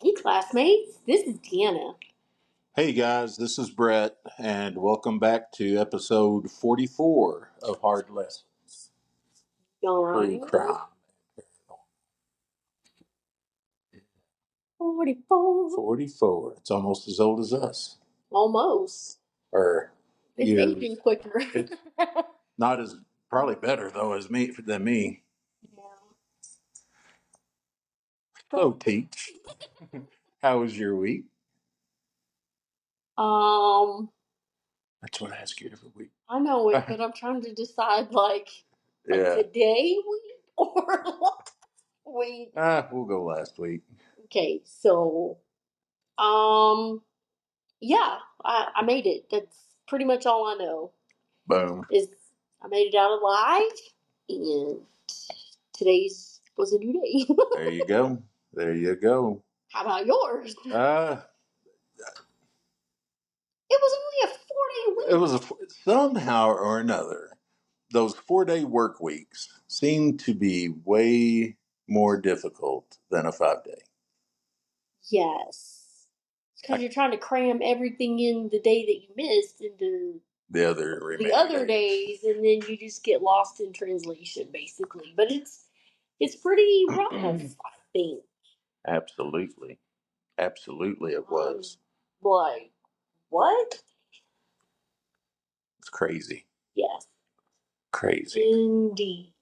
Hey, classmates. This is Deanna. Hey guys, this is Brett, and welcome back to episode 44 of Hard Lessons. All True right. crime. 44. 44. It's almost as old as us. Almost. Or It's years. aging quicker. It's not as probably better though as me than me. So Teach, how was your week? um, That's what I ask you every week. I know it, but I'm trying to decide like Yeah. today week or last week. We'll go last week. Okay, so um, yeah, I made it. That's pretty much all I know. Boom. Is I made it out alive, and today's was a new day. There you go. There you go. How about yours? Uh It was only a 4-day it week. was somehow or another. Those 4-day work weeks seem to be way more difficult than a 5-day. Yes. Because you're trying to cram everything in the day that you missed into The other the remaining other days. days, and then you just get lost in translation, basically. But it's pretty rough, I think. Absolutely. Absolutely it was. Like, what? It's crazy. Yes, Crazy. indeed,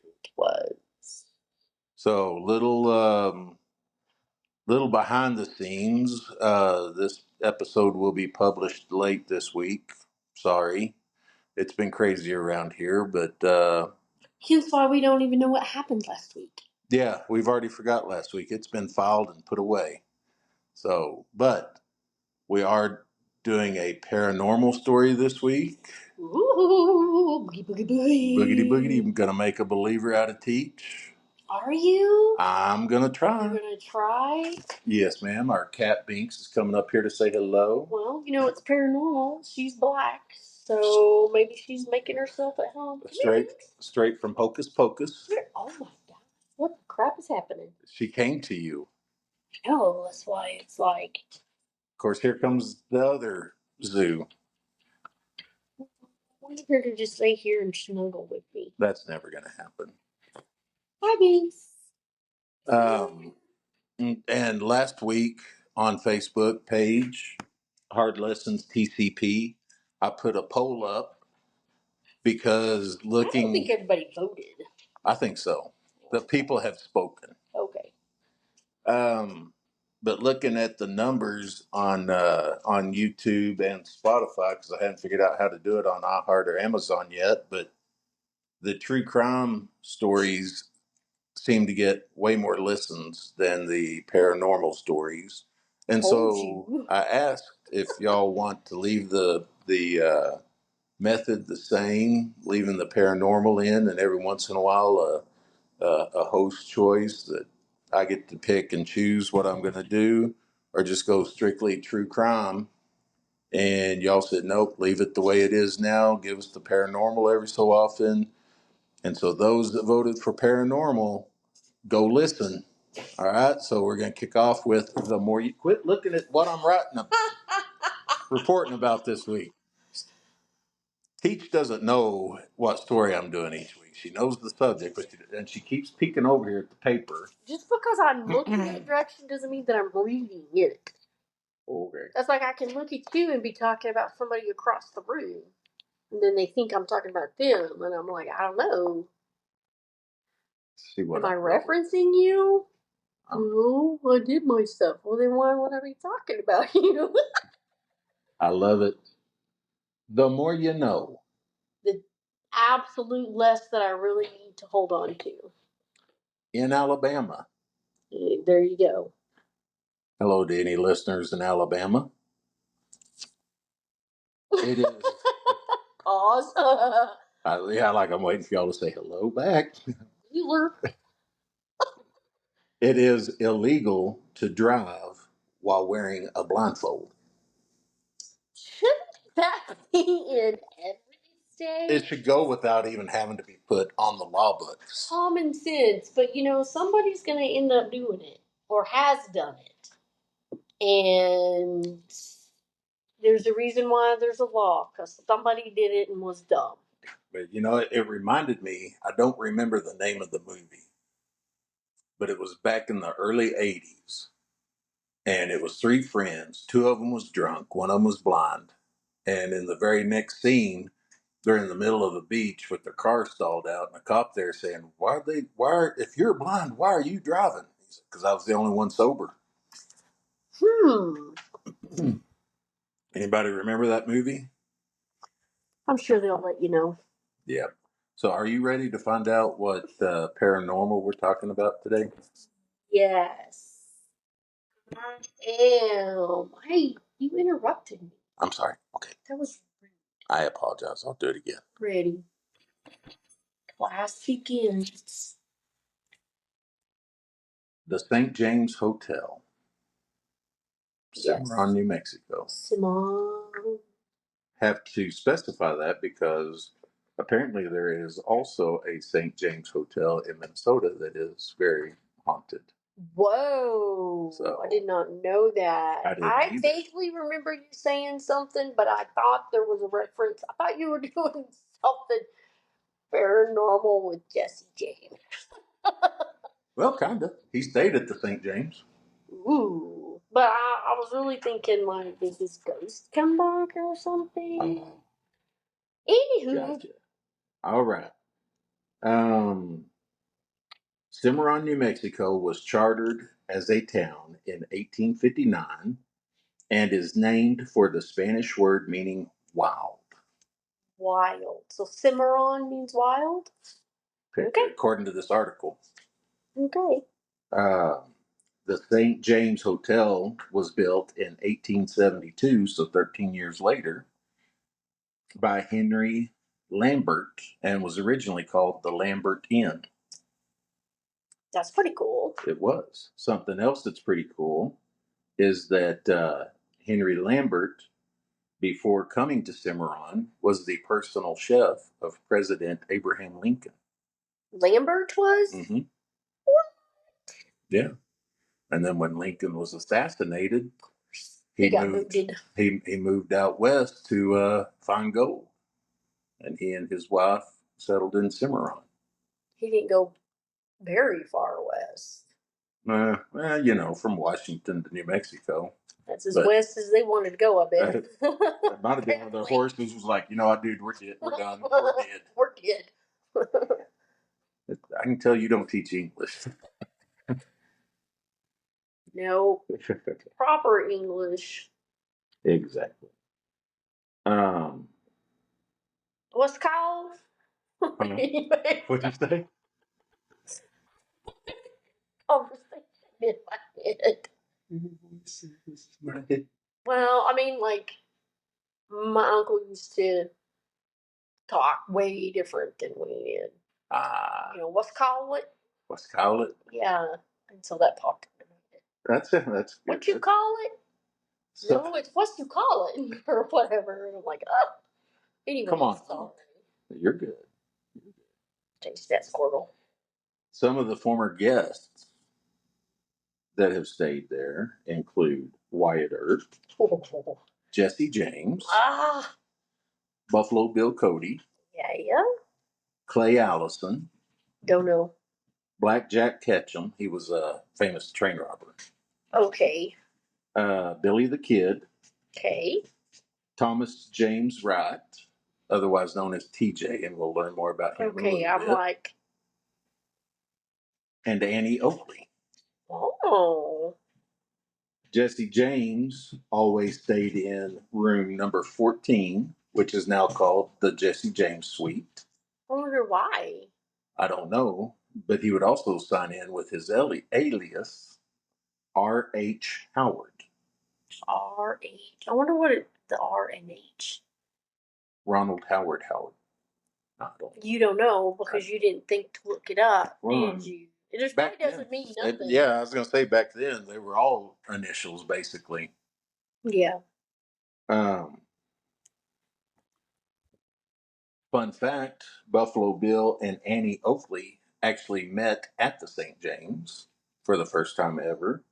it was. So little behind the scenes. This episode will be published late this week. Sorry. It's been crazy around here, but Hence why we don't even know what happened last week. yeah, we've already forgot last week. It's been filed and put away. So, but we are doing a paranormal story this week. Ooh, boogie boogie Boogity boogity. boogie. I'm going to make a believer out of Teach. Are you? I'm going to You're try. gonna try? Yes, ma'am. Our cat Binks is coming up here to say hello. Well, it's paranormal. She's black, so maybe she's making herself at home. Come here, Straight, straight from Hocus Pocus. Here. Oh my god, what the crap is happening? She came to you. No, that's why it's like. Of course, here comes the other zoo. I wanted her to just stay here and snuggle with me. That's never going to happen. Hi, Binks. Um, and last week on Facebook page, Hard Lessons TCP, I put a poll up because I don't think everybody voted. I think so. The people have spoken. Okay. Um, but looking at the numbers on YouTube and Spotify, because I haven't figured out how to do it on iHeart or Amazon yet, but the true crime stories seem to get way more listens than the paranormal stories. And Told so you. I asked if y'all want to leave the method the same, leaving the paranormal in, and every once in a while a host choice that I get to pick and choose what I'm going to do, or just go strictly true crime. And y'all said, nope, leave it the way it is now. Give us the paranormal every so often. And so those that voted for paranormal, go listen. All right. So we're going to kick off with the more you quit looking at what I'm writing, reporting about this week. Teach doesn't know what story I'm doing each week. She knows the subject, and she keeps peeking over here at the paper. Just because I'm looking that direction doesn't mean that I'm reading it. Okay. That's like I can look at you and be talking about somebody across the room. And then they think I'm talking about them. And I'm like, I don't know. See what Am I I'm referencing you? No, I did my stuff. Well, then why would I be talking about you? I love it. The more you know. The absolute less that I really need to hold on to. In Alabama. There you go. Hello to any listeners in Alabama. It is. Pause. Yeah, like I'm waiting for y'all to say hello back. Bueller. It is illegal to drive while wearing a blindfold. Shouldn't that be in every state? It should go without even having to be put on the law books. Common sense, but somebody's going to end up doing it or has done it. And there's a reason why there's a law, because somebody did it and was dumb. But it reminded me, I don't remember the name of the movie, but it was back in the early 80s. And it was three friends. Two of them was drunk, one of them was blind. And in the very next scene, they're in the middle of the beach with their car stalled out, and a cop there saying, if you're blind, why are you driving? He said, because I was the only one sober. Anybody remember that movie? I'm sure they'll let you know. Yeah. So are you ready to find out what paranormal we're talking about today? Yes. I am. Hey, you interrupted me. I'm sorry. Okay. That was rude. I apologize. I'll do it again. Ready. Class begins. The St. James Hotel, Cimarron, New Mexico. Cimarron. Have to specify that because apparently there is also a St. James Hotel in Minnesota that is very haunted. Whoa. So, I did not know that. I didn't I either. vaguely remember you saying something, but I thought there was a reference. I thought you were doing something paranormal with Jesse James. Well, kind of. He stayed at the St. James. Ooh. But I was really thinking, like, did this ghost come back or something? Anywho. Gotcha. All right. Cimarron, New Mexico was chartered as a town in 1859 and is named for the Spanish word meaning wild. Wild. So Cimarron means wild? Okay. According to this article. Okay. The St. James Hotel was built in 1872, so 13 years later, by Henry Lambert and was originally called the Lambert Inn. That's pretty cool. It was. Something else that's pretty cool is that Henry Lambert, before coming to Cimarron, was the personal chef of President Abraham Lincoln. Lambert was? Mm-hmm. What? Yeah. And then when Lincoln was assassinated, he moved out west to find gold. And he and his wife settled in Cimarron. He didn't go very far west. From Washington to New Mexico. That's as west as they wanted to go, I bet. It might have been one of their horses was like, dude, we're dead. We're done. We're dead. We're dead. I can tell you don't teach English. No. Proper English. Exactly. What's it called? Anyway. What'd you say? Conversation in my head. Well, I mean, like, my uncle used to talk way different than we did. What's call it? What's call it? Yeah. And so that popped into my head. That's it. That's good. What you call it? So, no, it's what you call it or whatever. And I'm like, oh. Anyway, come on. Sorry. You're good. Taste that Squirtle. Some of the former guests that have stayed there include Wyatt Earp, Jesse James, Buffalo Bill Cody, yeah, Clay Allison, don't know, Black Jack Ketchum, he was a famous train robber. Okay. Billy the Kid. Okay. Thomas James Wright, otherwise known as TJ, and we'll learn more about him. Okay, I'm like. And Annie Oakley. Oh. Jesse James always stayed in room number 14, which is now called the Jesse James Suite. I wonder why. I don't know, but he would also sign in with his alias, R.H. Howard. R.H. I wonder what the R and H. Ronald Howard. You don't know because you didn't think to look it up, did you? It just probably doesn't mean nothing. I was going to say back then they were all initials basically. Yeah. Fun fact, Buffalo Bill and Annie Oakley actually met at the St. James for the first time ever.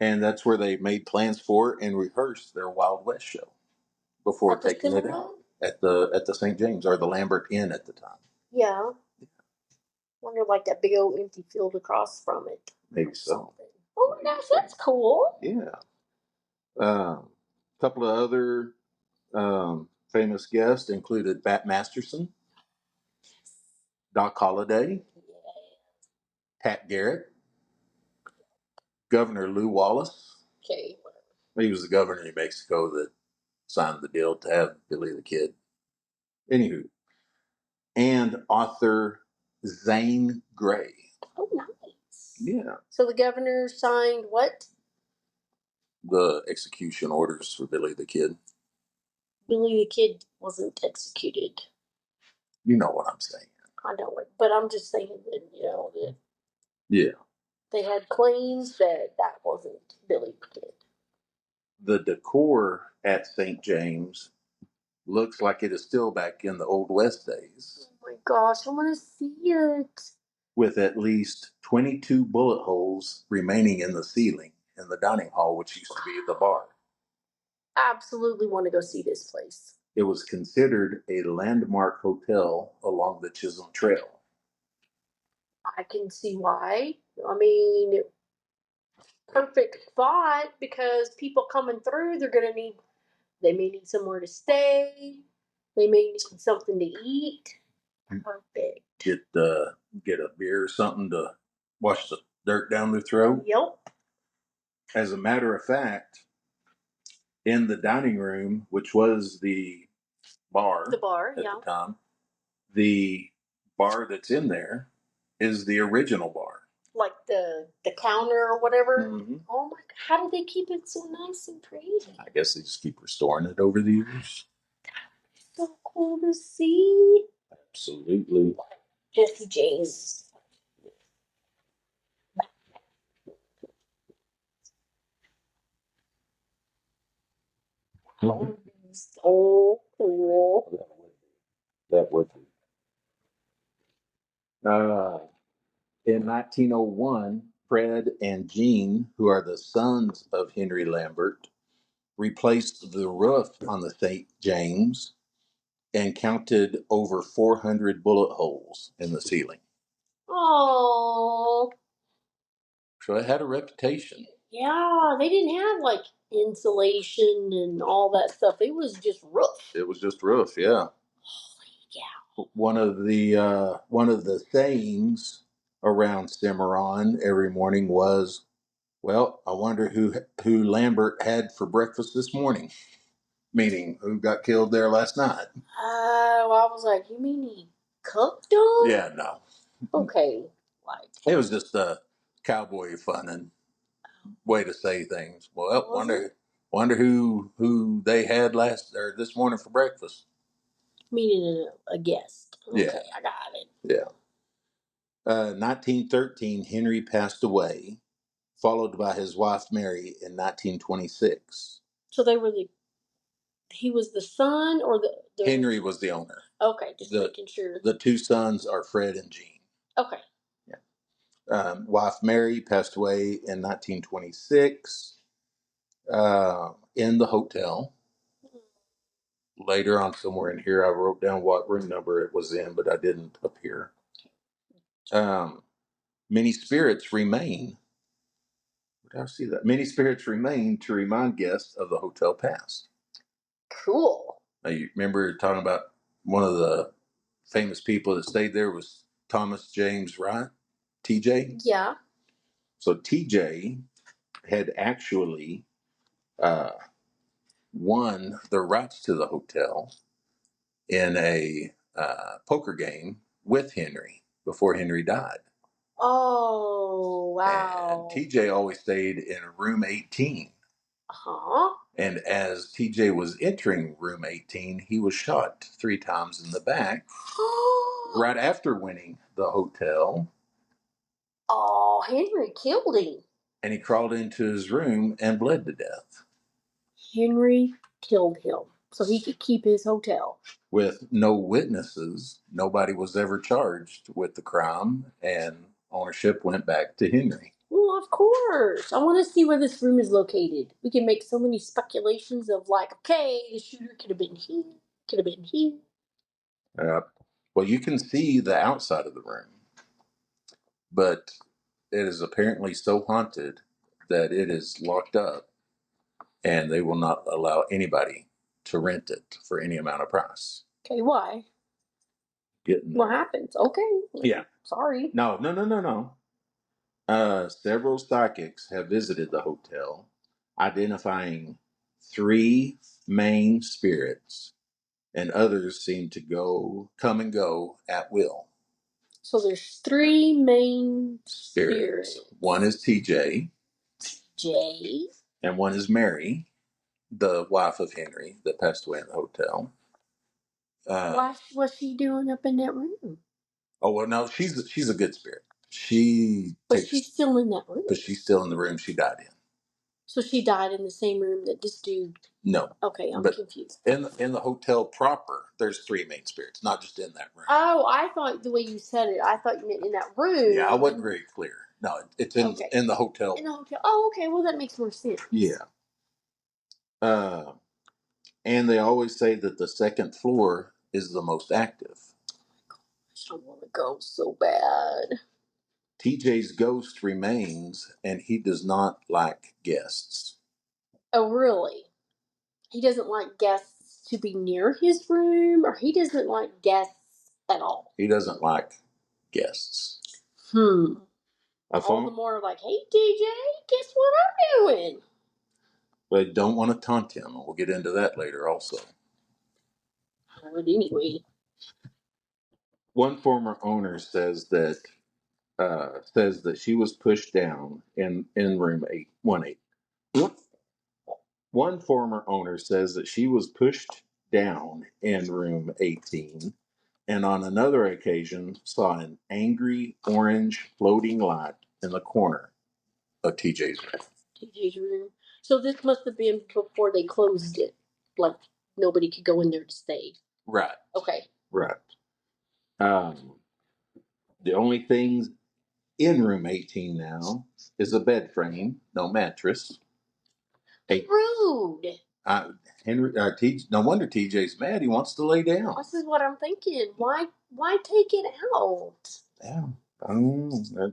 And that's where they made plans for and rehearsed their Wild West show before taking it out at the St. James or the Lambert Inn at the time. Yeah. Wonder like that big old empty field across from it. Maybe so. Oh my gosh, that's cool. Yeah. A couple of other famous guests included Bat Masterson, Doc Holliday, Pat Garrett, Governor Lew Wallace. Okay, whatever. He was the governor of New Mexico that signed the deal to have Billy the Kid. Anywho, and author Zane Grey. Oh, nice. Yeah. So the governor signed what? The execution orders for Billy the Kid. Billy the Kid wasn't executed. You know what I'm saying. I know it, but I'm just saying that, that yeah, they had claims that wasn't Billy the Kid. The decor at St. James looks like it is still back in the Old West days. Oh my gosh, I want to see it. With at least 22 bullet holes remaining in the ceiling in the dining hall, which used to be the bar. Absolutely want to go see this place. It was considered a landmark hotel along the Chisholm Trail. I can see why. I mean, perfect spot because people coming through, they may need somewhere to stay. They may need something to eat. Perfect. Get a beer or something to wash the dirt down their throat. Yep. As a matter of fact, in the dining room, which was the bar at the time, the bar that's in there is the original bar. Like the counter or whatever. Mm-hmm. Oh my God! How do they keep it so nice and pretty? I guess they just keep restoring it over the years. So cool to see. Absolutely. Jesse James. Oh, so cool. That would be. In 1901, Fred and Jean, who are the sons of Henry Lambert, replaced the roof on the St. James and counted over 400 bullet holes in the ceiling. Oh. So it had a reputation. Yeah, they didn't have like insulation and all that stuff. It was just roof. It was just roof, yeah. Yeah. One of the sayings around Cimarron every morning was, "Well, I wonder who Lambert had for breakfast this morning," meaning who got killed there last night. Oh, I was like, you mean he cooked them? Yeah, no. Okay, like it was just a cowboy fun and way to say things. Well, wonder who they had this morning for breakfast. Meaning a guest. Okay, Yeah. I got it. Yeah. 1913, Henry passed away, followed by his wife Mary in 1926. So he was the son or the Henry was the owner. Okay, just making sure. The two sons are Fred and Jean. Okay. Yeah. Wife Mary passed away in 1926 in the hotel. Later on, somewhere in here, I wrote down what room number it was in, but I didn't up here. Many spirits remain. Where did I see that? Many spirits remain to remind guests of the hotel past. Cool. Now, you remember talking about one of the famous people that stayed there was Thomas James Wright, TJ? Yeah. So TJ had actually won the rights to the hotel in a poker game with Henry before Henry died. Oh, wow. And TJ always stayed in room 18. Huh? And as TJ was entering room 18, he was shot 3 times in the back right after winning the hotel. Oh, Henry killed him. And he crawled into his room and bled to death. Henry killed him so he could keep his hotel. With no witnesses, nobody was ever charged with the crime, and ownership went back to Henry. Well, Of course. I want to see where this room is located. We can make so many speculations of like, okay, the shooter could have been here, could have been here. Well, you can see the outside of the room, but it is apparently so haunted that it is locked up, and they will not allow anybody to rent it for any amount of price. Okay, why? What happens? Okay. Yeah. Sorry. No. Several psychics have visited the hotel, identifying 3 main spirits, and others seem to come and go at will. So there's 3 main spirits. One is TJ. Jay. And one is Mary, the wife of Henry that passed away in the hotel. What's she doing up in that room? Oh, well, no, she's a good spirit. But she's still in that room. But she's still in the room she died in. So she died in the same room that this dude. No. Okay, I'm confused. In the hotel proper, there's 3 main spirits, not just in that room. Oh, I thought the way you said it, I thought you meant in that room. Yeah, I wasn't very clear. No, it's in the hotel. In the hotel. Oh, okay. Well, that makes more sense. Yeah. And they always say that the second floor is the most active. I don't want to go so bad. TJ's ghost remains, and he does not like guests. Oh, really? He doesn't like guests to be near his room, or he doesn't like guests at all? He doesn't like guests. All the more like, hey, TJ, guess what I'm doing? They don't want to taunt him. We'll get into that later also. But anyway. One former owner says that she was pushed down in room 818. One former owner says that she was pushed down in room 18, and on another occasion saw an angry orange floating light in the corner of TJ's room. TJ's room. So this must have been before they closed it. Like nobody could go in there to stay. Right. Okay. Right. The only things in room 18 now is a bed frame, no mattress. Rude. No wonder TJ's mad. He wants to lay down. This is what I'm thinking. Why take it out? Yeah.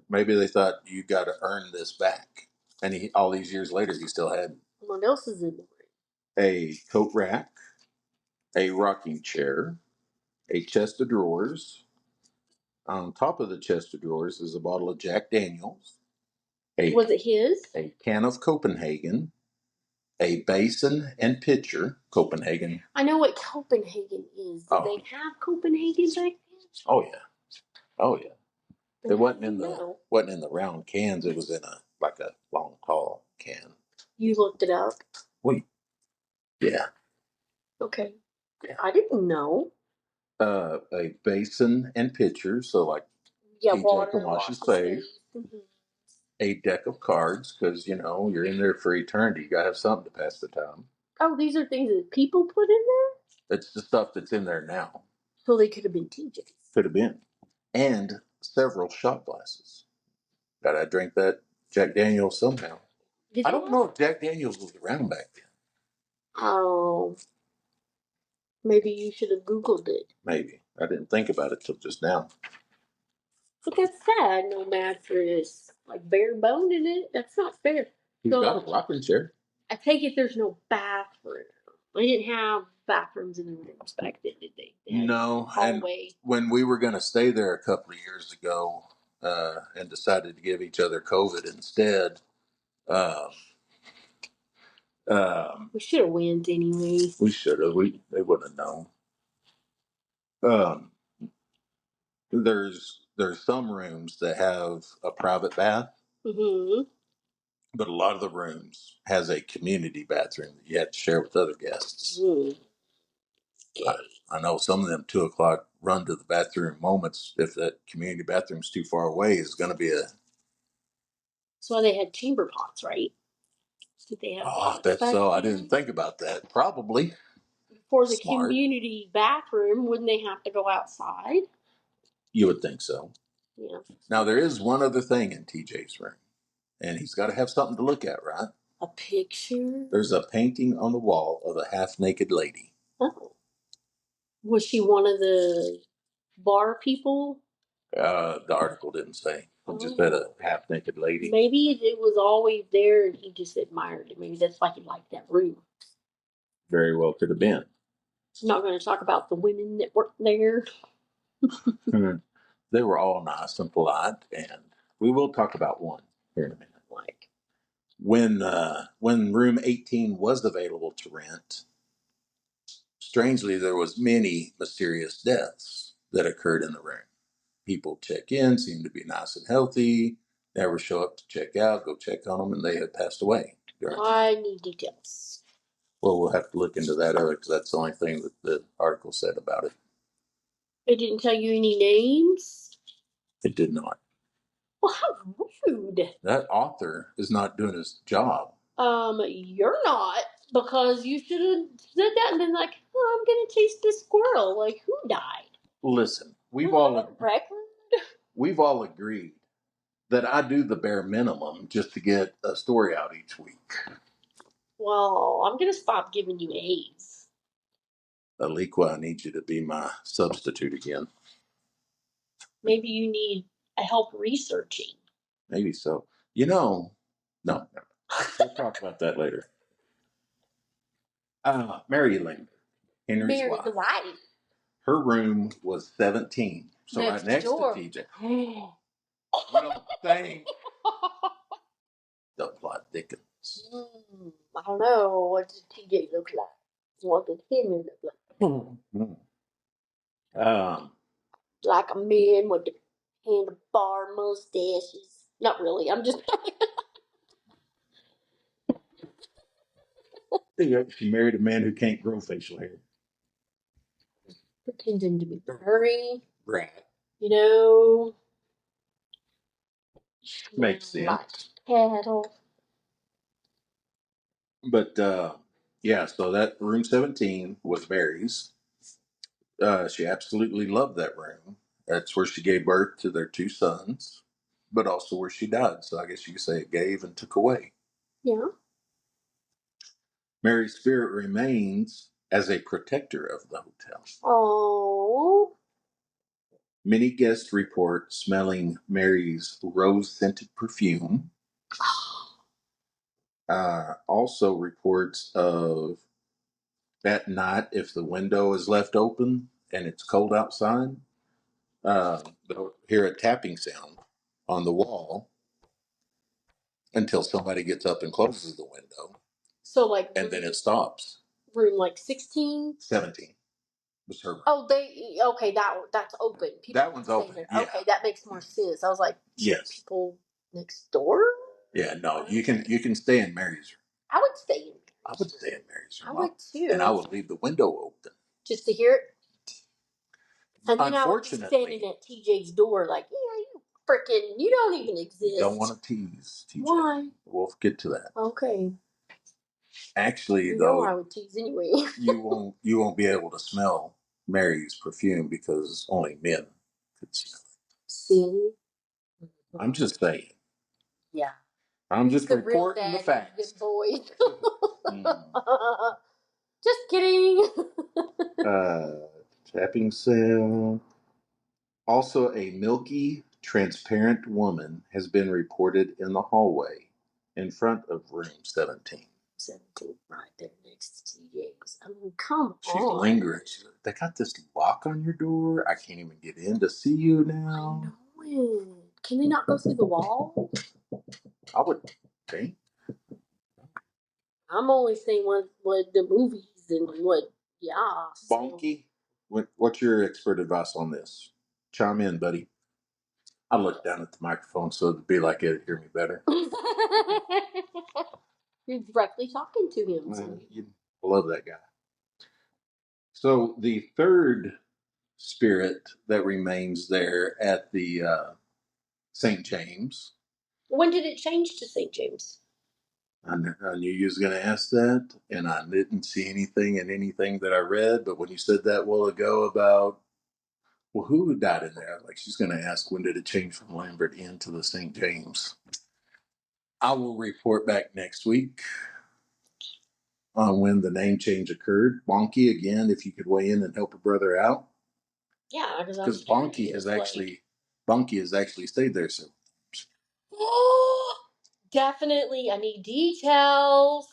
Maybe they thought you got to earn this back. And all these years later, he still had. What else is in the room? A coat rack, a rocking chair, a chest of drawers. On top of the chest of drawers is a bottle of Jack Daniels. Was it his? A can of Copenhagen, a basin and pitcher, Copenhagen. I know what Copenhagen is. Did they have Copenhagen back then? Oh yeah. It wasn't in the round cans. It was in a long tall can. You looked it up? Yeah. Okay. Yeah. I didn't know. A basin and pitcher, so water can wash his face. Mm-hmm. A deck of cards, because you're in there for eternity. You gotta have something to pass the time. Oh, these are things that people put in there? It's the stuff that's in there now. So they could have been TJ's. Could have been. And several shot glasses. Gotta drink that Jack Daniels somehow. I don't know if Jack Daniels was around back then. Oh. Maybe you should have Googled it. Maybe. I didn't think about it till just now. But that's sad. No mattress. Like bare bone in it. That's not fair. He's got a rocking chair. I take it there's no bathroom. They didn't have bathrooms in the rooms back then, did they? No. Hallway. And when we were going to stay there a couple of years ago and decided to give each other COVID instead, we should have went anyway. We should have. They wouldn't have known. There's some rooms that have a private bath, but a lot of the rooms has a community bathroom that you have to share with other guests. Okay. I know some of them 2:00 run to the bathroom moments. If that community bathroom's too far away, is going to be a. That's why they had chamber pots, right? Did they have? Oh, that's so. I didn't think about that. Probably. For the community bathroom, wouldn't they have to go outside? You would think so. Yeah. Now there is one other thing in TJ's room, And he's got to have something to look at, right? A picture? There's a painting on the wall of a half-naked lady. Oh. Was she one of the bar people? The article didn't say. It just said a half-naked lady. Maybe it was always there and he just admired it. Maybe that's why he liked that room. Very well could have been. I'm not going to talk about the women that worked there. They were all nice and polite, and we will talk about one here in a minute. Like, when room 18 was available to rent, strangely, there was many mysterious deaths that occurred in the room. People check in, seem to be nice and healthy, never show up to check out, go check on them, and they had passed away. I need details. Well, we'll have to look into that other because that's the only thing that the article said about it. It didn't tell you any names? It did not. Well, how rude. That author is not doing his job. You're not, because you should have said that and been like, oh, I'm gonna chase this squirrel. Like, who died? Listen, we've all agreed that I do the bare minimum just to get a story out each week. Well, I'm gonna stop giving you A's. Aliqua, I need you to be my substitute again. Maybe you need help researching. Maybe so. No. We'll talk about that later. Mary Linder, Henry's wife. Her room was 17. So right next door. To TJ. You don't think the plot thickens. I don't know. What does TJ look like? What did Henry look like? Like a man with the handlebar mustaches. Not really. I'm just. She married a man who can't grow facial hair. Pretending to be Murray. Right. Makes sense. Like cattle. But yeah, so that room 17 was Mary's. She absolutely loved that room. That's where she gave birth to their 2 sons, but also where she died. So I guess you could say it gave and took away. Yeah. Mary's spirit remains as a protector of the hotel. Oh. Many guests report smelling Mary's rose-scented perfume. Also reports of at night, if the window is left open and it's cold outside, they'll hear a tapping sound on the wall until somebody gets up and closes the window. So like, and then it stops. Room like 16? 17 was her room. Oh, okay, that's open. People that one's open. Yeah. Okay, that makes more sense. I was like, yes. People next door? Yeah, no, you can stay in Mary's room. I would stay in. I would stay in Mary's room. I would too. And I would leave the window open. Just to hear it? And then I would be Unfortunately, standing at TJ's door like, yeah, you don't even exist. Don't want to tease TJ. Why? We'll get to that. Okay. Actually, though, I would tease anyway. you won't be able to smell Mary's perfume because only men could smell it. See? I'm just saying. Yeah. I'm just reporting the facts. Boys. Just kidding. Tapping sound. Also, a milky, transparent woman has been reported in the hallway in front of room 17. 17, right there next to TJ's. I mean, come on. She's lingering. They got this lock on your door. I can't even get in to see you now. I know it. Can they not go through the wall? I would think. I'm only saying what the movies and what, yeah. Bonky, what's your expert advice on this? Chime in, buddy. I look down at the microphone so it'd be like it'd hear me better. You're directly talking to him. So. You love that guy. So the third spirit that remains there at the St. James. When did it change to St. James? I knew you was going to ask that, and I didn't see anything in anything that I read, but when you said that a while ago about, well, who died in there? Like, she's going to ask, when did it change from Lambert Inn to the St. James? I will report back next week on when the name change occurred. Bonky, again, if you could weigh in and help a brother out. Yeah, Because Bonky has actually stayed there. So definitely, I need details.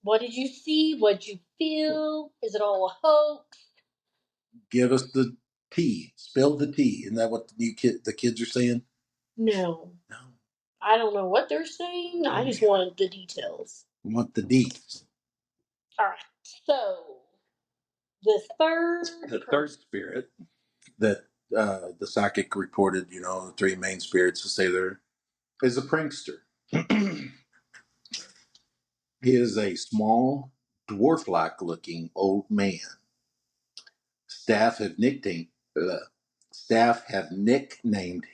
What did you see? What did you feel? Is it all a hoax? give us the tea. Spill the tea. Isn't that what the kids are saying? No. No. I don't know what they're saying. I just wanted the details. We want the deets. All right. So, the third spirit that the psychic reported, the three main spirits to say there is a prankster. He is a small, dwarf-like looking old man. Staff have nicknamed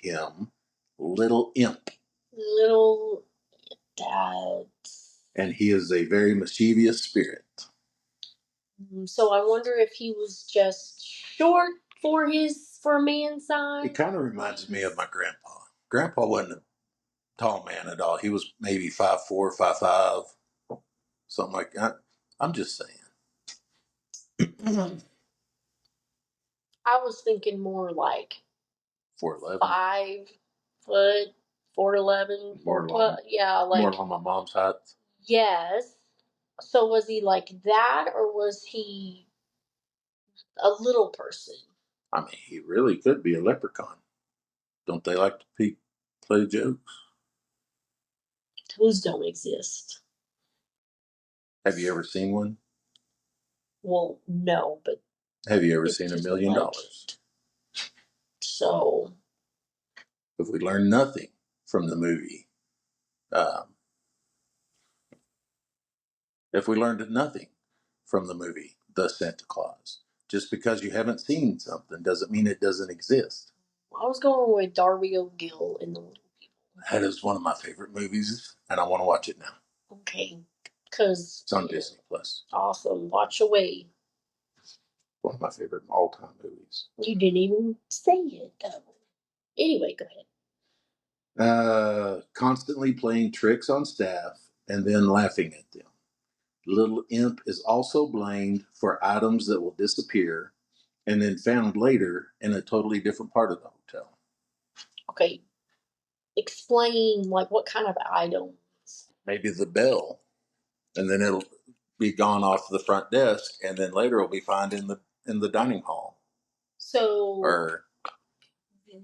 him Little Imp. Little Dad. And he is a very mischievous spirit. So I wonder if he was just short for a man's size. It kind of reminds me of my grandpa. Grandpa wasn't a tall man at all. He was maybe 5'4", 5'5", something like that. I'm just saying. I was thinking more like 4'11". 5 foot, 4'11", More 4'12". Yeah, like more on my mom's height. yes. So was he like that, or was he a little person? I mean, he really could be a leprechaun. Don't they like to play jokes? Those don't exist. Have you ever seen one? Well, no, but Have you ever seen $1 million? So, if we learn nothing from the movie, if we learned nothing from the movie, The Santa Claus, just because you haven't seen something doesn't mean it doesn't exist. I was going with Darby O'Gill in The Little People. That is one of my favorite movies, and I want to watch it now. Okay, because it's on Disney Plus. Awesome, watch away. One of my favorite all-time movies. You didn't even say it though. Anyway, go ahead. Constantly playing tricks on staff and then laughing at them. Little Imp is also blamed for items that will disappear and then found later in a totally different part of the hotel. Okay, explain like what kind of items. Maybe the bell, and then it'll be gone off the front desk, and then later it'll be found in the dining hall. So, or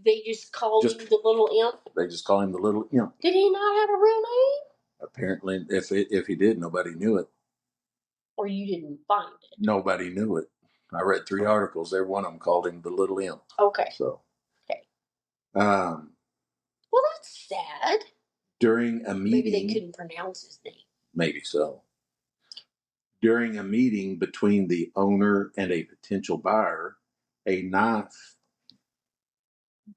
they just call him the Little Imp. They just call him the Little Imp. Did he not have a real name? Apparently, if he did, nobody knew it. Or you didn't find it? Nobody knew it. I read 3 articles. Every one of them called him the Little Imp. Okay. So. Okay. Well, that's sad. During a meeting. Maybe they couldn't pronounce his name. Maybe so. During a meeting between the owner and a potential buyer, a knife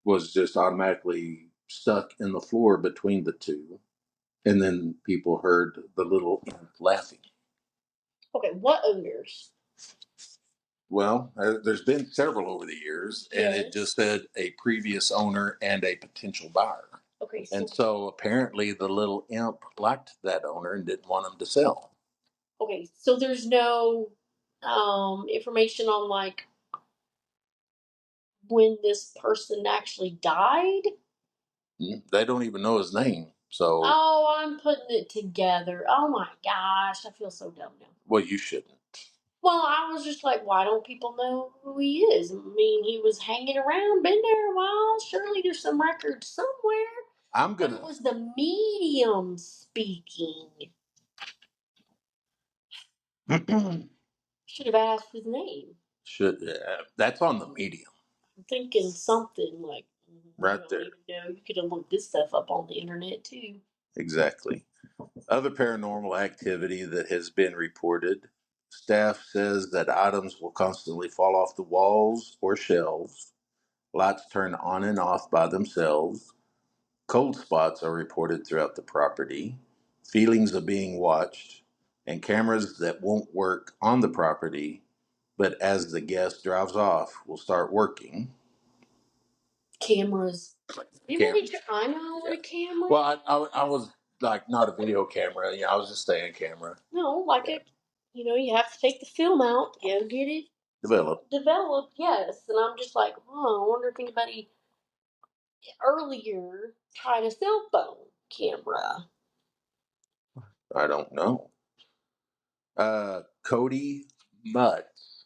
was just automatically stuck in the floor between the two. And then people heard the Little Imp laughing. Okay, what owners? Well, there's been several over the years, and it just said a previous owner and a potential buyer. Okay, and so apparently the Little Imp liked that owner and didn't want him to sell. Okay, so there's no information on like when this person actually died. They don't even know his name. So. Oh, I'm putting it together. Oh my gosh, I feel so dumb now. Well, you shouldn't. Well, I was just like, why don't people know who he is? I mean, he was hanging around, been there a while. Surely there's some record somewhere. But it was the medium speaking. Should have asked his name. That's on the medium. I'm thinking something like right there. You could have looked this stuff up on the internet too. Exactly. Other paranormal activity that has been reported. Staff says that items will constantly fall off the walls or shelves. Lights turn on and off by themselves. Cold spots are reported throughout the property. Feelings of being watched. And cameras that won't work on the property, but as the guest drives off, will start working. Cameras. I know what a camera is. Well, I was Like not a video camera. I was just saying camera. No, like you have to take the film out, get it developed. Yes, and I'm just like, I wonder if anybody earlier tried a cell phone camera. I don't know. Cody Mutz,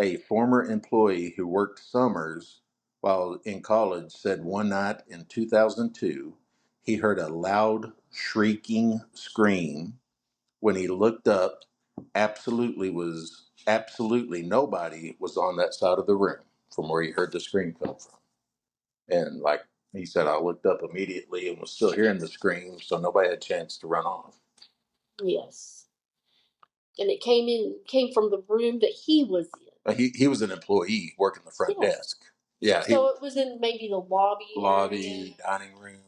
a former employee who worked summers while in college, said one night in 2002 he heard a loud shrieking scream. When he looked up, absolutely nobody was on that side of the room from where he heard the scream come from. And like he said, I looked up immediately and was still hearing the scream, so nobody had a chance to run off. Yes. And it came from the room that he was in. He was an employee working the front desk. Yeah. So it was in maybe the lobby area. Dining room.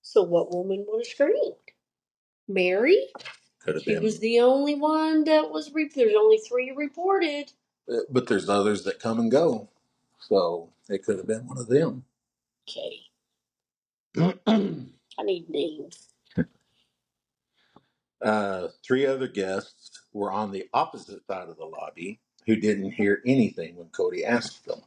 So what woman would have screamed? Mary? Could have been. She was the only one that was. There's only 3 reported. But there's others that come and go. So it could have been one of them. Okay. I need names. 3 other guests were on the opposite side of the lobby who didn't hear anything when Cody asked them.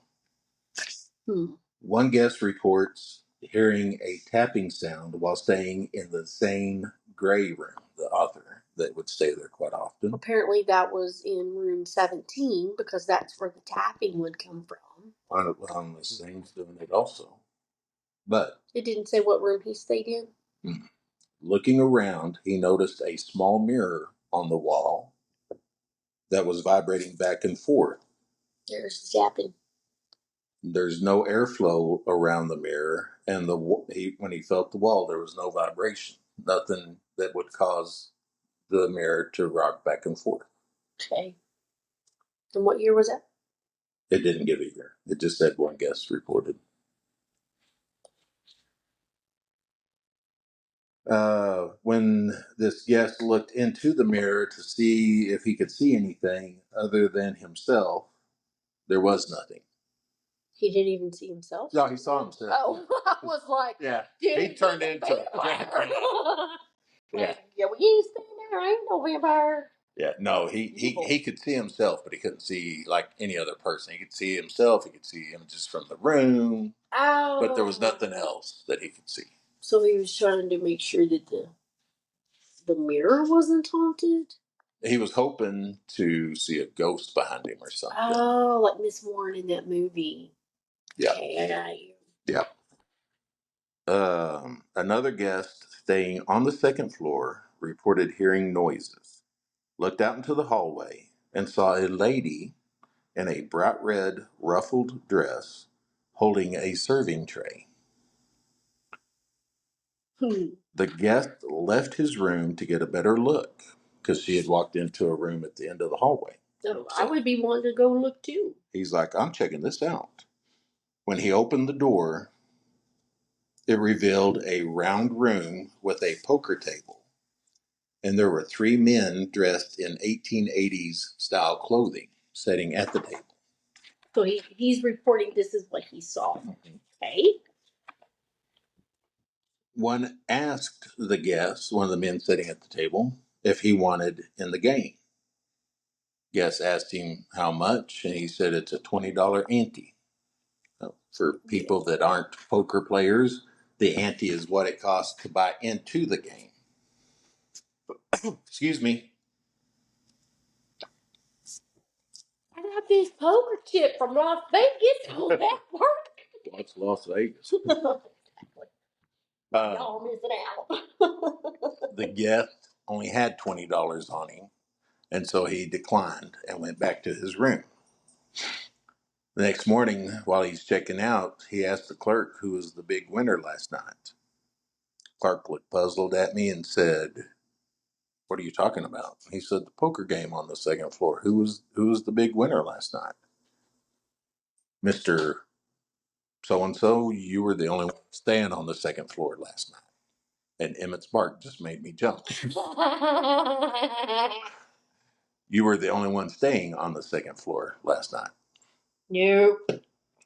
One guest reports hearing a tapping sound while staying in the Zane Grey room, the author that would stay there quite often. Apparently that was in room 17 because that's where the tapping would come from. Unless Zane's doing it also. But it didn't say what room he stayed in. Looking around, he noticed a small mirror on the wall that was vibrating back and forth. There's tapping. There's no airflow around the mirror, and when he felt the wall, there was no vibration. Nothing that would cause the mirror to rock back and forth. Okay. And what year was that? It didn't give a year. It just said one guest reported. When this guest looked into the mirror to see if he could see anything other than himself, there was nothing. He didn't even see himself? No, he saw himself. Oh, I was like, yeah, he turned into a vampire. Yeah. Yeah, well, you ain't staying there. I ain't no vampire. Yeah, no, he could see himself, but he couldn't see like any other person. He could see himself. He could see him just from the room. Oh. But there was nothing else that he could see. So he was trying to make sure that the mirror wasn't haunted? He was hoping to see a ghost behind him or something. Oh, like Miss Warren in that movie. Yeah. Okay, I got you. Yeah. Another guest staying on the second floor reported hearing noises, looked out into the hallway, and saw a lady in a bright red ruffled dress holding a serving tray. The guest left his room to get a better look because she had walked into a room at the end of the hallway. So I would be wanting to go look too. He's like, I'm checking this out. When he opened the door, it revealed a round room with a poker table. And there were 3 men dressed in 1880s style clothing sitting at the table. So he's reporting this is what he saw. Okay. One asked the guest, one of the men sitting at the table, if he wanted in the game. Guest asked him how much, and he said it's a $20 ante. For people that aren't poker players, the ante is what it costs to buy into the game. Excuse me. I got this poker chip from Las Vegas. Will that work? What's Las Vegas? Y'all missing out. The guest only had $20 on him, and so he declined and went back to his room. The next morning, while he's checking out, he asked the clerk who was the big winner last night. Clark looked puzzled at me and said, "What are you talking about?" He said, "The poker game on the second floor. Who was the big winner last night?" "Mr. So-and-so, you were the only one staying on the second floor last night." And Emmett's bark just made me jump. "You were the only one staying on the second floor last night." Nope.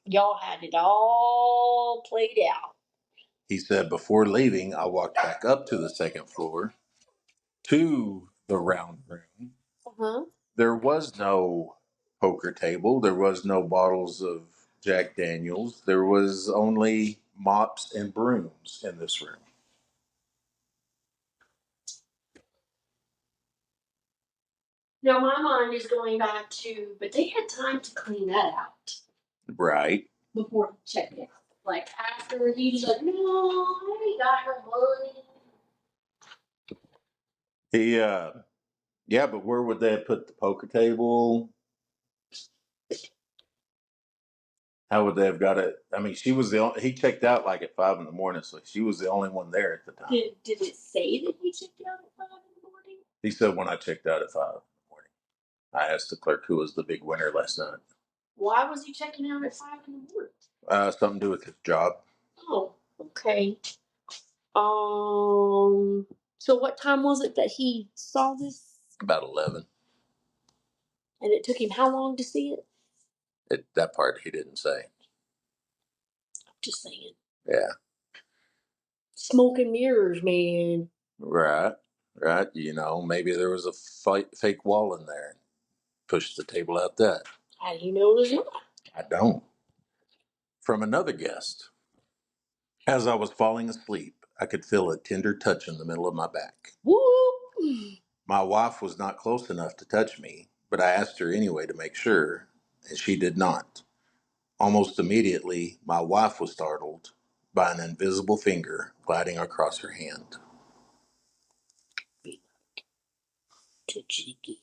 Y'all had it all played out. He said before leaving, I walked back up to the second floor to the round room. Uh-huh. There was no poker table. There was no bottles of Jack Daniels. There was only mops and brooms in this room. Now my mind is going back to, but they had time to clean that out Right. before he checked it. Like after he was like, no, I ain't got her money. He, yeah, but where would they have put the poker table? How would they have got it? I mean, she was the only, he checked out like at 5 in the morning, so she was the only one there at the time. Did it say that he checked out at 5 in the morning? He said when I checked out at 5 in the morning. I asked the clerk who was the big winner last night. Why was he checking out at 5 in the morning? Something to do with his job. Oh, okay. So what time was it that he saw this? About 11. And it took him how long to see it? That part he didn't say. Just saying. Yeah. Smoke and mirrors, man. Right. Right. You know, maybe there was a fake wall in there. Pushed the table out that. How do you know there's not? I don't. From another guest. As I was falling asleep, I could feel a tender touch in the middle of my back. Woo! My wife was not close enough to touch me, but I asked her anyway to make sure, and she did not. Almost immediately, my wife was startled by an invisible finger gliding across her hand. Too cheeky.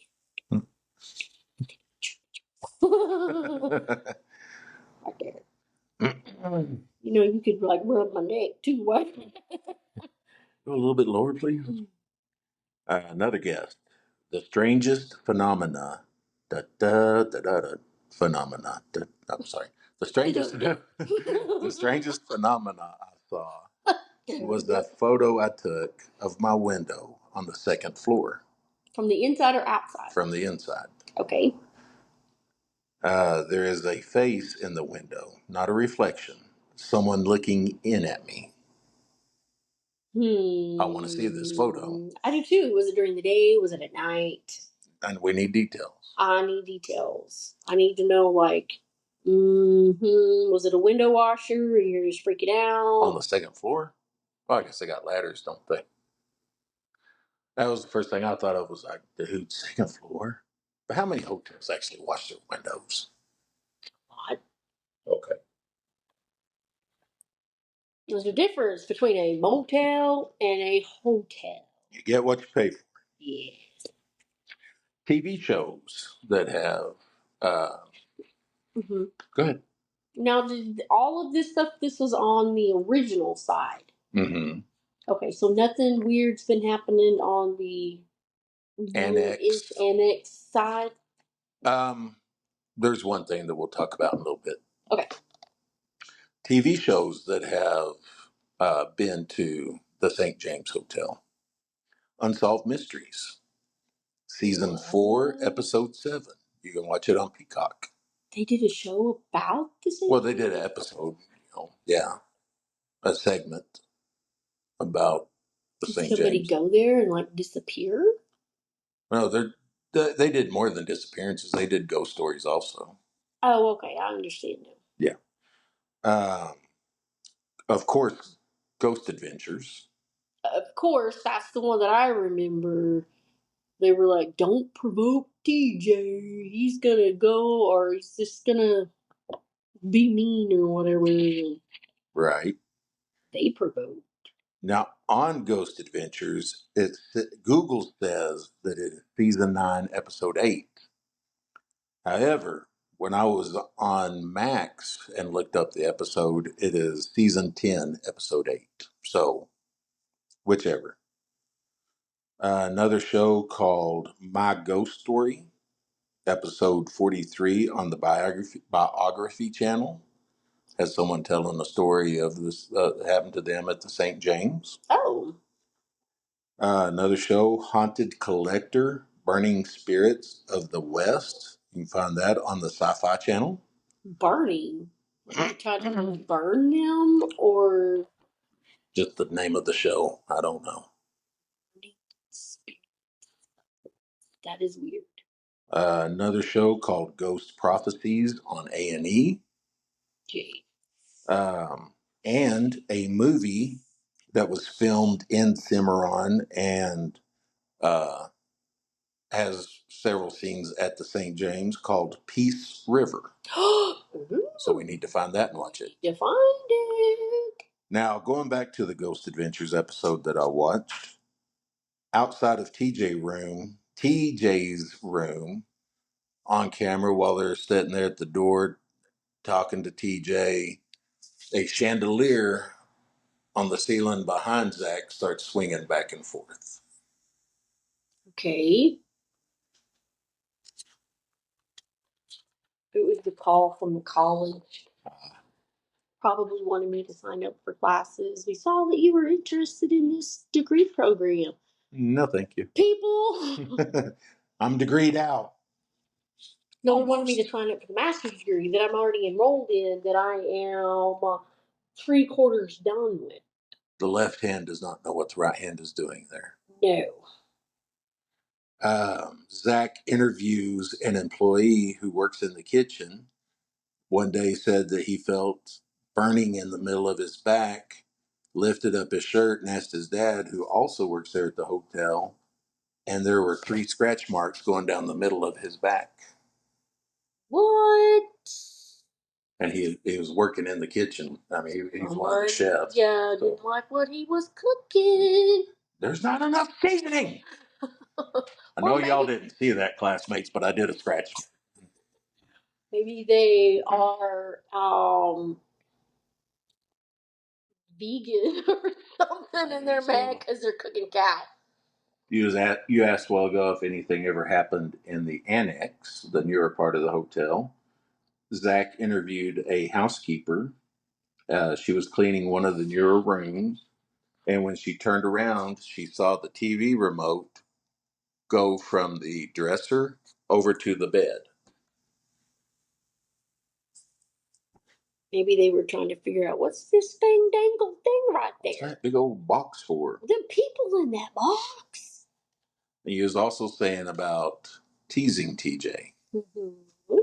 You know, you could like rub my neck too. What? Go a little bit lower, please. Another guest. The strangest phenomena. Phenomena. I'm sorry. The strangest. The strangest phenomena I saw was that photo I took of my window on the second floor. From the inside or outside? From the inside. Okay. There is a face in the window, not a reflection. Someone looking in at me. I want to see this photo. I do too. Was it during the day? Was it at night? And we need details. I need details. I need to know, like, was it a window washer and you're just freaking out? On the second floor? Well, I guess they got ladders, don't they? That was the first thing I thought of was like, dude, second floor? But how many hotels actually wash their windows? What? Okay. There's a difference between a motel and a hotel. You get what you pay for. Yes. TV shows that have, Mm-hmm. go ahead. Now, did all of this stuff, this was on the original side? Mm-hmm. Okay, so nothing weird's been happening on the annex side? There's one thing that we'll talk about in a little bit. Okay. TV shows that have been to the St. James Hotel. Unsolved Mysteries. Season 4, Episode 7. You can watch it on Peacock. They did a show about this? Well, they did an episode, yeah, a segment about the Did St. somebody James. go there and like disappear? No, they did more than disappearances. They did ghost stories also. Oh, okay. I understand now. Yeah. Of course, Ghost Adventures. Of course, that's the one that I remember. They were like, don't provoke DJ. He's gonna go, or he's just gonna be mean, or whatever. Right. They provoked. Now, on Ghost Adventures, Google says that it is season 9, episode 8. However, when I was on Max and looked up the episode, it is season 10, episode 8. So, whichever. Another show called My Ghost Story, episode 43 on the biography channel. Has someone telling the story of this that happened to them at the St. James. Oh. Another show, Haunted Collector, Burning Spirits of the West. You can find that on the Sci-Fi Channel. Burning? Are you trying to burn them, or? Just the name of the show. I don't know. That is weird. Another show called Ghost Prophecies on A&E. Gee. And a movie that was filmed in Cimarron and uh, has several scenes at the St. James called Peace River. So we need to find that and watch it. To find it. Now, going back to the Ghost Adventures episode that I watched, outside of TJ's room, on camera while they're sitting there at the door talking to TJ, a chandelier on the ceiling behind Zach starts swinging back and forth. Okay. It was the call from the college. Probably wanted me to sign up for classes. We saw that you were interested in this degree program. No, thank you. People. I'm degreed out. No one wanted me to sign up for the master's degree that I'm already enrolled in, that I am 3/4 done with. The left hand does not know what the right hand is doing there. No. Zach interviews an employee who works in the kitchen. One day said that he felt burning in the middle of his back, lifted up his shirt and asked his dad, who also works there at the hotel, and there were 3 scratch marks going down the middle of his back. What? And he was working in the kitchen. I mean, he's one of the chefs. Yeah, So didn't like what he was cooking. there's not enough seasoning. I know y'all didn't see that, classmates, but I did a scratch. Maybe they are vegan or something in their bag because they're cooking cow. You asked a while ago if anything ever happened in the annex, the newer part of the hotel. Zach interviewed a housekeeper. She was cleaning one of the newer rooms, and when she turned around, she saw the TV remote go from the dresser over to the bed. Maybe they were trying to figure out what's this thing dangle thing right there. What's that big old box for? The people in that box. And he was also saying about teasing TJ. Mm-hmm.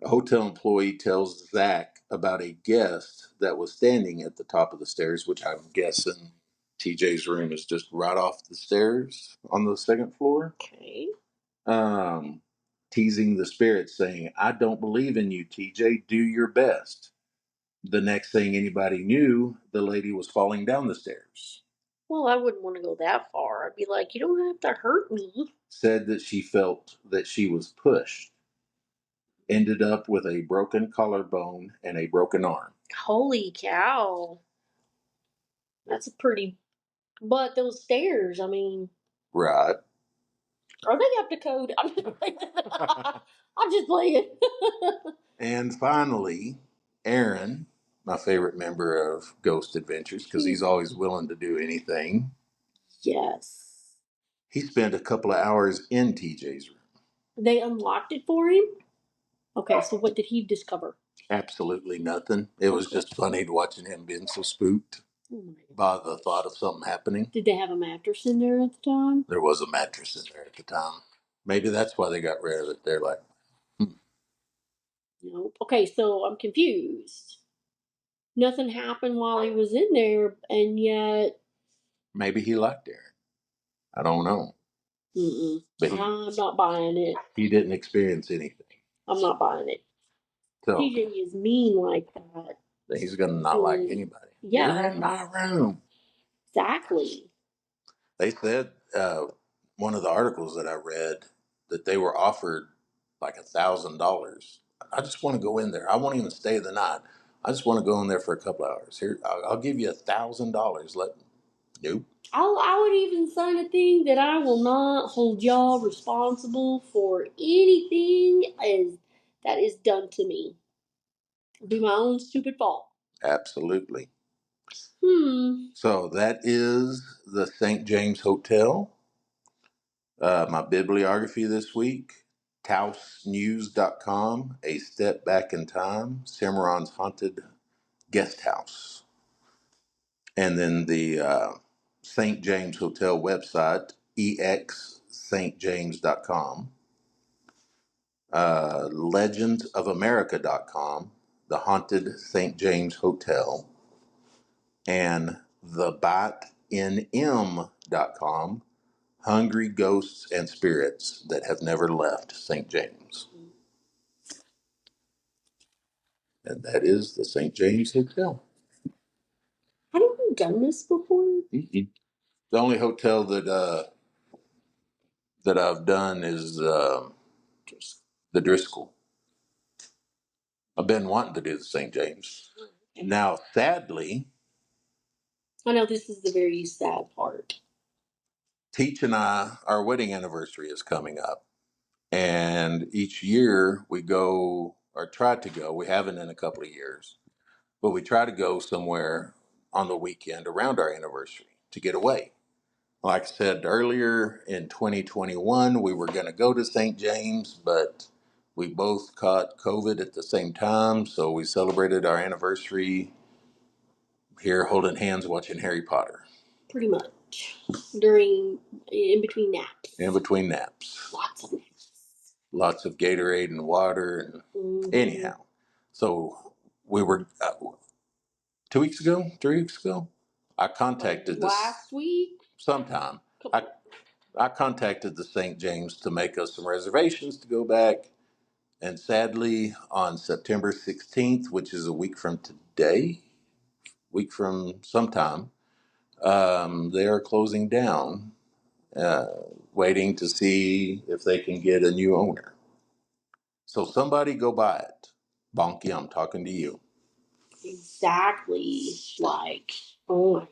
A hotel employee tells Zach about a guest that was standing at the top of the stairs, which I'm guessing TJ's room is just right off the stairs on the second floor. Okay. Teasing the spirit, saying, "I don't believe in you, TJ. Do your best." The next thing anybody knew, the lady was falling down the stairs. Well, I wouldn't want to go that far. I'd be like, you don't have to hurt me. Said that she felt that she was pushed. Ended up with a broken collarbone and a broken arm. Holy cow. That's a pretty. But those stairs, I mean. Right. Are they up to code? I'm just playing. I'm just playing. And finally, Aaron, my favorite member of Ghost Adventures, because he's always willing to do anything. Yes. He spent a couple of hours in TJ's room. They unlocked it for him? Okay, so what did he discover? Absolutely nothing. It was just funny watching him being so spooked by the thought of something happening. Did they have a mattress in there at the time? There was a mattress in there at the time. Maybe that's why they got rid of it. They're like, Nope. Okay, so I'm confused. Nothing happened while he was in there, and yet. Maybe he liked Aaron. I don't know. But I'm not buying it. He didn't experience anything. I'm not buying it. So TJ is mean like that. He's gonna not like anybody. Yeah. You're in my room. Exactly. They said one of the articles that I read that they were offered like $1,000. I just want to go in there. I won't even stay the night. I just want to go in there for a couple hours. Here, I'll give you $1,000. Nope. I would even sign a thing that I will not hold y'all responsible for anything that is done to me. It'll be my own stupid fault. Absolutely. Hmm. So that is the St. James Hotel. My bibliography this week, tausnews.com, A Step Back in Time, Cimarron's Haunted Guest House. And then the St. James Hotel website, exstjames.com, legendsofamerica.com, the Haunted St. James Hotel, and thebitenm.com, hungry ghosts and spirits that have never left St. James. And that is the St. James Hotel. Haven't we done this before? The only hotel that I've done is the Driscoll. I've been wanting to do the St. James. Now, sadly, I know this is the very sad part. Teach and I, our wedding anniversary is coming up. And each year we go, or try to go, we haven't in a couple of years, but we try to go somewhere on the weekend around our anniversary to get away. Like I said earlier, in 2021, we were going to go to St. James, but we both caught COVID at the same time. So we celebrated our anniversary here holding hands watching Harry Potter. Pretty much. In between naps. In between naps. Lots of naps. Lots of Gatorade and water. And anyhow, so we were 2 weeks ago, 3 weeks ago, I contacted last week sometime. I contacted the St. James to make us some reservations to go back. And sadly, on September 16th, which is a week from today, week from sometime, they are closing down, waiting to see if they can get a new owner. So somebody go buy it. Bonky, I'm talking to you. Exactly. Like, oh my God.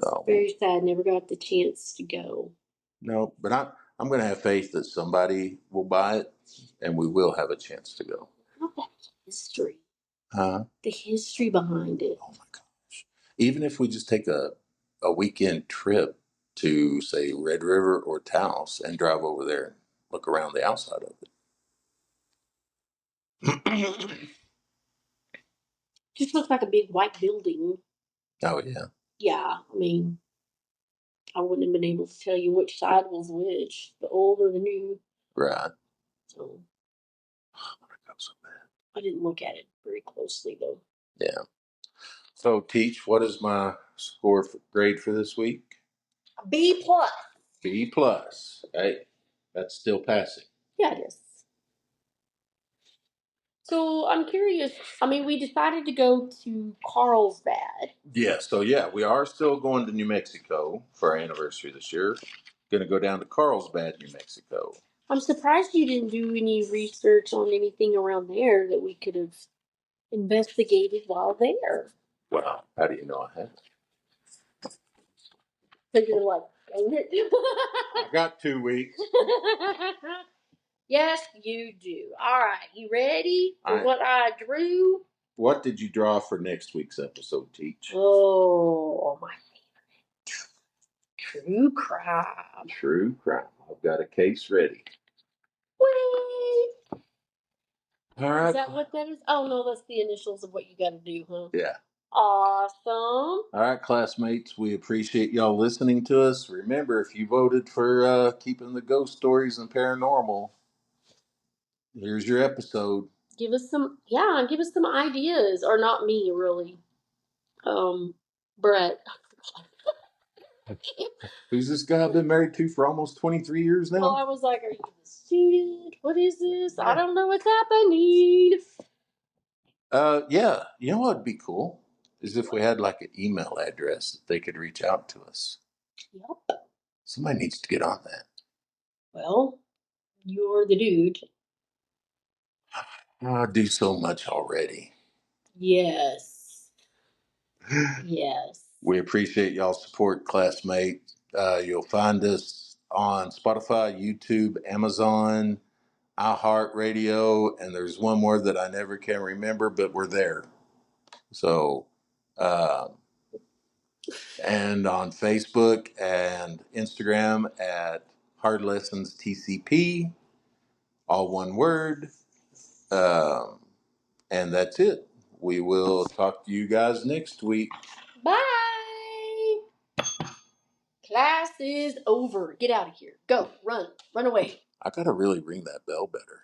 So, very sad. Never got the chance to go. No, but I'm going to have faith that somebody will buy it and we will have a chance to go. How about history? Huh? The history behind it. Oh my gosh. Even if we just take a weekend trip to, say, Red River or Taos and drive over there and look around the outside of it. Just looks like a big white building. Oh, yeah. Yeah, I mean, I wouldn't have been able to tell you which side was which, the old or the new. Right. So So bad. I didn't look at it very closely, though. Yeah. So, Teach, what is my grade for this week? B plus. B plus. Hey, that's still passing. Yeah, it is. So I'm curious. I mean, we decided to go to Carlsbad. Yeah, so yeah, we are still going to New Mexico for our anniversary this year. Going to go down to Carlsbad, New Mexico. I'm surprised you didn't do any research on anything around there that we could have investigated while there. Wow, how do you know I haven't? So you're like, dang it. I got 2 weeks. Yes, you do. All right, you ready for what I drew? What did you draw for next week's episode, Teach? Oh, my favorite. True crime. True crime. I've got a case ready. Wait. All right. Is that what that is? Oh, no, that's the initials of what you got to do, huh? Yeah. Awesome. All right, classmates, we appreciate y'all listening to us. Remember, if you voted for keeping the ghost stories and paranormal, here's your episode. Give us some ideas. Or not me, really. Brett. Who's this guy I've been married to for almost 23 years now? Well, I was like, are you the student? What is this? I don't know what's happening. Yeah. You know what would be cool? Is if we had like an email address that they could reach out to us. Yep. Somebody needs to get on that. Well, you're the dude. I do so much already. Yes. Yes. We appreciate y'all's support, classmate. You'll find us on Spotify, YouTube, Amazon, iHeartRadio, and there's one more that I never can remember, but we're there. So, and on Facebook and Instagram at Hard Lessons TCP, all one word. And that's it. we will talk to you guys next week. Bye. Class is over. Get out of here. Go. Run. Run away. I gotta really ring that bell better.